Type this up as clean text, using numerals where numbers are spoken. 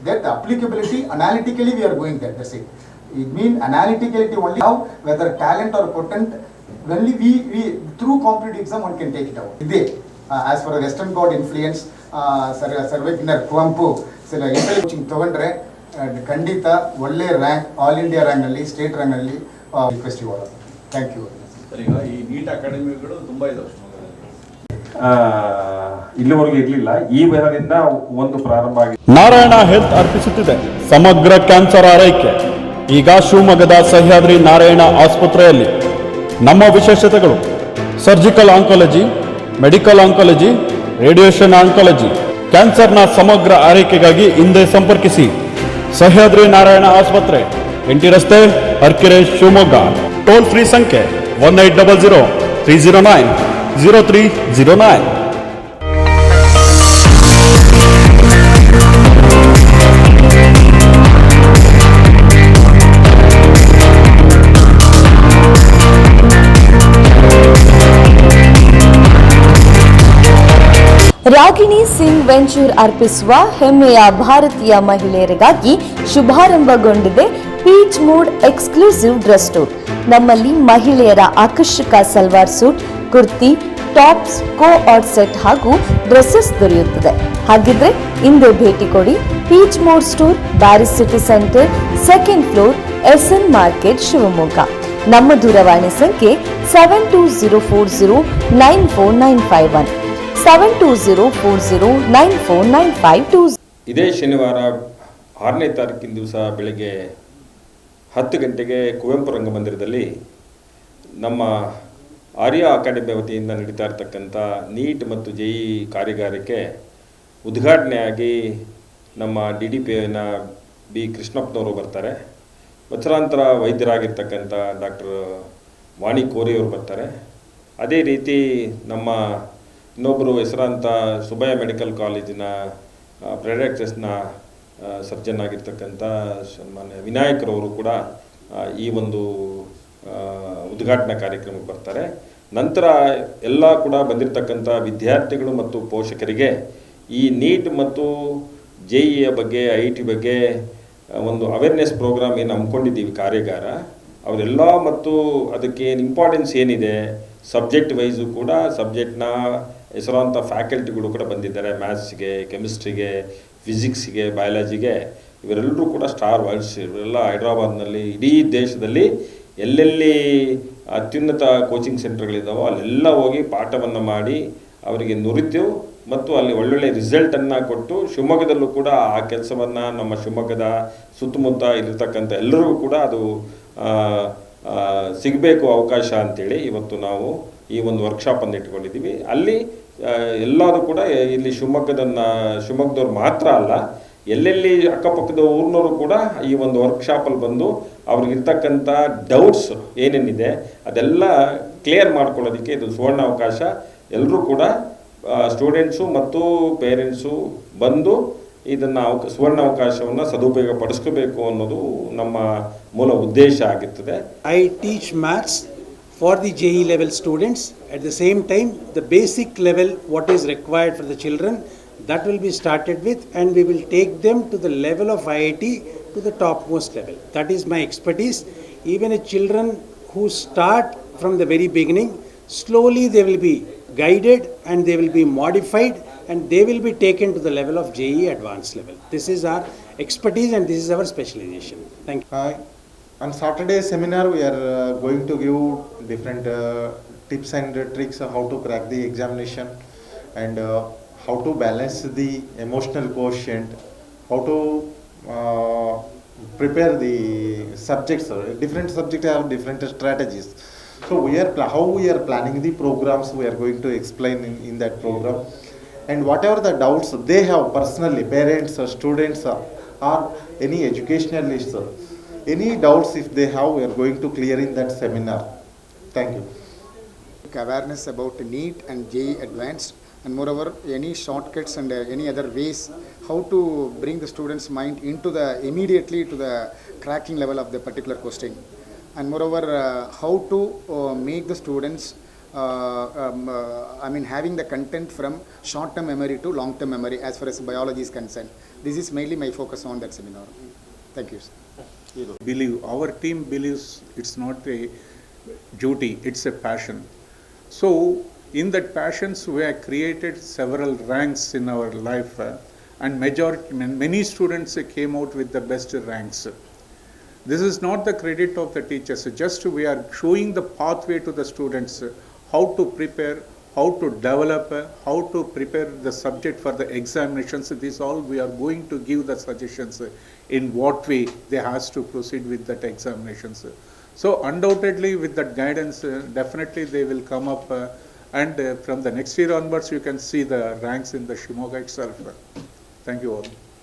That applicability, analytically we are going there, that's it. It means analytically only how whether talent or potent, only we through competitive exam one can take it out. As for a Western God influence, ಸರ್ವೇಜ್ಞರ್ Kuvempu coaching ತೊಗೊಂಡ್ರೆ ಖಂಡಿತ ಒಳ್ಳೆ rank all India ರ್ಯಾಂಕ್ನಲ್ಲಿ state ರ್ಯಾಂಕ್ನಲ್ಲಿ request ಇವಾಗ. Thank you. ಈಗ ಈ neat ಅಕಾಡೆಮಿಗಳು ತುಂಬ ಇದಾವೆ ಇಲ್ಲಿವರೆಗೂ ಇರಲಿಲ್ಲ. ಈ ವಿಧದಿಂದ ಒಂದು ಪ್ರಾರಂಭ ಆಗಿದೆ. ನಾರಾಯಣ ಹೆಲ್ತ್ ಅರ್ಪಿಸುತ್ತಿದೆ ಸಮಗ್ರ ಕ್ಯಾನ್ಸರ್ ಆರೈಕೆ. ಈಗ ಶಿವಮೊಗ್ಗದ ಸಹ್ಯಾದ್ರಿ ನಾರಾಯಣ ಆಸ್ಪತ್ರೆಯಲ್ಲಿ ನಮ್ಮ ವಿಶೇಷತೆಗಳು: surgical oncology, medical oncology, radiation oncology. ಕ್ಯಾನ್ಸರ್ನ ಸಮಗ್ರ ಆರೈಕೆಗಾಗಿ ಹಿಂದೆ ಸಂಪರ್ಕಿಸಿ ಸಹ್ಯಾದ್ರಿ ನಾರಾಯಣ ಆಸ್ಪತ್ರೆ, ಎಂಟಿ ರಸ್ತೆ, ಅರ್ಕೆರೆ, ಶಿವಮೊಗ್ಗ. ಟೋಲ್ ಫ್ರೀ ಸಂಖ್ಯೆ 1800-309-0309. ರಾಗಿಣಿ ಸಿಂಗ್ ವೆಂಚೂರ್ ಅರ್ಪಿಸುವ ಹೆಮ್ಮೆಯ ಭಾರತೀಯ ಮಹಿಳೆಯರಿಗಾಗಿ ಶುಭಾರಂಭಗೊಂಡಿದೆ peach mood exclusive dress store. ನಮ್ಮಲ್ಲಿ ಮಹಿಳೆಯರ ಆಕರ್ಷಕ salwar suit, kurti, tops, co ord set ಹಾಗೂ ಡ್ರೆಸ್ಸಸ್ ದೊರೆಯುತ್ತದೆ. ಹಾಗಿದ್ರೆ ಇಂದೇ ಭೇಟಿ ಕೊಡಿ peach mood store, Beary's city centre, second floor, SN market, Shivamogga. ನಮ್ಮ ದೂರವಾಣಿ ಸಂಖ್ಯೆ 7204094951, 7204094952. ಇದೇ ಶನಿವಾರ 6ನೇ ತಾರೀಕಿನ ದಿವಸ ಬೆಳಗ್ಗೆ 10 ಗಂಟೆಗೆ ಕುವೆಂಪು ರಂಗಮಂದಿರದಲ್ಲಿ ನಮ್ಮ ಆರ್ಯ ಅಕಾಡೆಮಿ ವತಿಯಿಂದ ನಡೀತಾ ಇರತಕ್ಕಂಥ ನೀಟ್ ಮತ್ತು JEE ಕಾರ್ಯಾಗಾರಕ್ಕೆ ಉದ್ಘಾಟನೆಯಾಗಿ ನಮ್ಮ DDPIನ ಬಿ ಕೃಷ್ಣಪ್ಪನವರು ಬರ್ತಾರೆ. ವತ್ಸರಾಂತರ ವೈದ್ಯರಾಗಿರ್ತಕ್ಕಂಥ ಡಾಕ್ಟರ್ ವಾಣಿ ಕೋರಿಯವರು ಬರ್ತಾರೆ. ಅದೇ ರೀತಿ ನಮ್ಮ ಇನ್ನೊಬ್ಬರು ಹೆಸರಾಂತ ಸುಬ್ಬಯ್ಯ ಮೆಡಿಕಲ್ ಕಾಲೇಜಿನ ಪ್ರೆಡಾಕ್ಟರ್ಸ್ನ ಸರ್ಜನ್ ಆಗಿರ್ತಕ್ಕಂಥ ಮಾನ್ಯ ವಿನಾಯಕರವರು ಕೂಡ ಈ ಒಂದು ಉದ್ಘಾಟನಾ ಕಾರ್ಯಕ್ರಮಕ್ಕೆ ಬರ್ತಾರೆ. ನಂತರ ಎಲ್ಲ ಕೂಡ ಬಂದಿರತಕ್ಕಂಥ ವಿದ್ಯಾರ್ಥಿಗಳು ಮತ್ತು ಪೋಷಕರಿಗೆ ಈ ನೀಟ್ ಮತ್ತು JEE ಬಗ್ಗೆ, IIT ಬಗ್ಗೆ ಒಂದು ಅವೇರ್ನೆಸ್ ಪ್ರೋಗ್ರಾಮ್ ಏನು ಹಮ್ಮಿಕೊಂಡಿದ್ದೀವಿ ಕಾರ್ಯಾಗಾರ, ಅವರೆಲ್ಲ ಮತ್ತು ಅದಕ್ಕೆ ಇಂಪಾರ್ಟೆನ್ಸ್ ಏನಿದೆ, ಸಬ್ಜೆಕ್ಟ್ ವೈಸು ಕೂಡ ಸಬ್ಜೆಕ್ಟ್ನ ಹೆಸರಾಂಥ ಫ್ಯಾಕಲ್ಟಿಗಳು ಕೂಡ ಬಂದಿದ್ದಾರೆ. ಮ್ಯಾಥ್ಸ್ಗೆ, ಕೆಮಿಸ್ಟ್ರಿಗೆ, ಫಿಸಿಕ್ಸ್ಗೆ, ಬಯಾಲಜಿಗೆ. ಇವರೆಲ್ಲರೂ ಕೂಡ ಸ್ಟಾರ್ ವರ್ಡ್ಸ್. ಇವರೆಲ್ಲ ಹೈದ್ರಾಬಾದ್ನಲ್ಲಿ, ಇಡೀ ದೇಶದಲ್ಲಿ ಎಲ್ಲೆಲ್ಲಿ ಅತ್ಯುನ್ನತ ಕೋಚಿಂಗ್ ಸೆಂಟರ್ಗಳಿದ್ದಾವೋ ಅಲ್ಲೆಲ್ಲ ಹೋಗಿ ಪಾಠವನ್ನು ಮಾಡಿ ಅವರಿಗೆ ನುರಿತು ಮತ್ತು ಅಲ್ಲಿ ಒಳ್ಳೊಳ್ಳೆ ರಿಸಲ್ಟನ್ನು ಕೊಟ್ಟು ಶಿವಮೊಗ್ಗದಲ್ಲೂ ಕೂಡ ಆ ಕೆಲಸವನ್ನು ನಮ್ಮ ಶಿವಮೊಗ್ಗದ ಸುತ್ತಮುತ್ತ ಇರತಕ್ಕಂಥ ಎಲ್ಲರಿಗೂ ಕೂಡ ಅದು ಸಿಗಬೇಕು ಅವಕಾಶ ಅಂಥೇಳಿ ಇವತ್ತು ನಾವು ಈ ಒಂದು ವರ್ಕ್ಶಾಪನ್ನು ಇಟ್ಕೊಂಡಿದ್ದೀವಿ. ಅಲ್ಲಿ ಎಲ್ಲರೂ ಕೂಡ ಇಲ್ಲಿ ಶಿವಮೊಗ್ಗದವ್ರು ಮಾತ್ರ ಅಲ್ಲ, ಎಲ್ಲೆಲ್ಲಿ ಅಕ್ಕಪಕ್ಕದ ಊರಿನವರು ಕೂಡ ಈ ಒಂದು ವರ್ಕ್ಶಾಪಲ್ಲಿ ಬಂದು ಅವ್ರಿಗಿರ್ತಕ್ಕಂಥ ಡೌಟ್ಸ್ ಏನೇನಿದೆ ಅದೆಲ್ಲ ಕ್ಲಿಯರ್ ಮಾಡ್ಕೊಳ್ಳೋದಕ್ಕೆ ಇದು ಸುವರ್ಣ ಅವಕಾಶ. ಎಲ್ಲರೂ ಕೂಡ ಸ್ಟೂಡೆಂಟ್ಸು ಮತ್ತು ಪೇರೆಂಟ್ಸು ಬಂದು ಇದನ್ನು ಸುವರ್ಣ ಅವಕಾಶವನ್ನು ಸದುಪಯೋಗ ಪಡಿಸ್ಕೋಬೇಕು ಅನ್ನೋದು ನಮ್ಮ ಮೂಲ ಉದ್ದೇಶ ಆಗಿರ್ತದೆ. I teach maths for the JEE level students. At the same time, the basic level what is required for the children, that will be started with, and we will take them to the level of IIT, to the topmost level. That is my expertise. Even a children who start from the very beginning, slowly they will be guided and they will be modified and they will be taken to the level of JEE advanced level. This is our expertise and this is our specialization. Thank you. On Saturday seminar, we are going to give different tips and tricks on how to crack the examination and how to balance the emotional quotient, how to prepare the subjects. Different subjects have different strategies. So how we are planning the programs, we are going to explain in that program. And whatever the doubts they have personally, parents or students or any educationalists, any doubts if they have, we are going to clear in that seminar. Thank you. Awareness about NEET and JEE Advanced, and moreover any shortcuts and any other ways how to bring the students' mind into the immediately to the cracking level of the particular question, and moreover how to make the students having the content from short-term memory to long-term memory as far as biology is concerned. This is mainly my focus on that seminar. Thank you, sir. Our team believes it's not a duty, it's a passion. So in that passions we have created several ranks in our life, and many students came out with the best ranks. This is not the credit of the teachers, just we are showing the pathway to the students, how to prepare, how to develop, how to prepare the subject for the examinations. This all we are going to give the suggestions in what way they has to proceed with that examinations. So undoubtedly with that guidance, definitely they will come up, and from the next year onwards you can see the ranks in the Shimoga itself. Thank you all.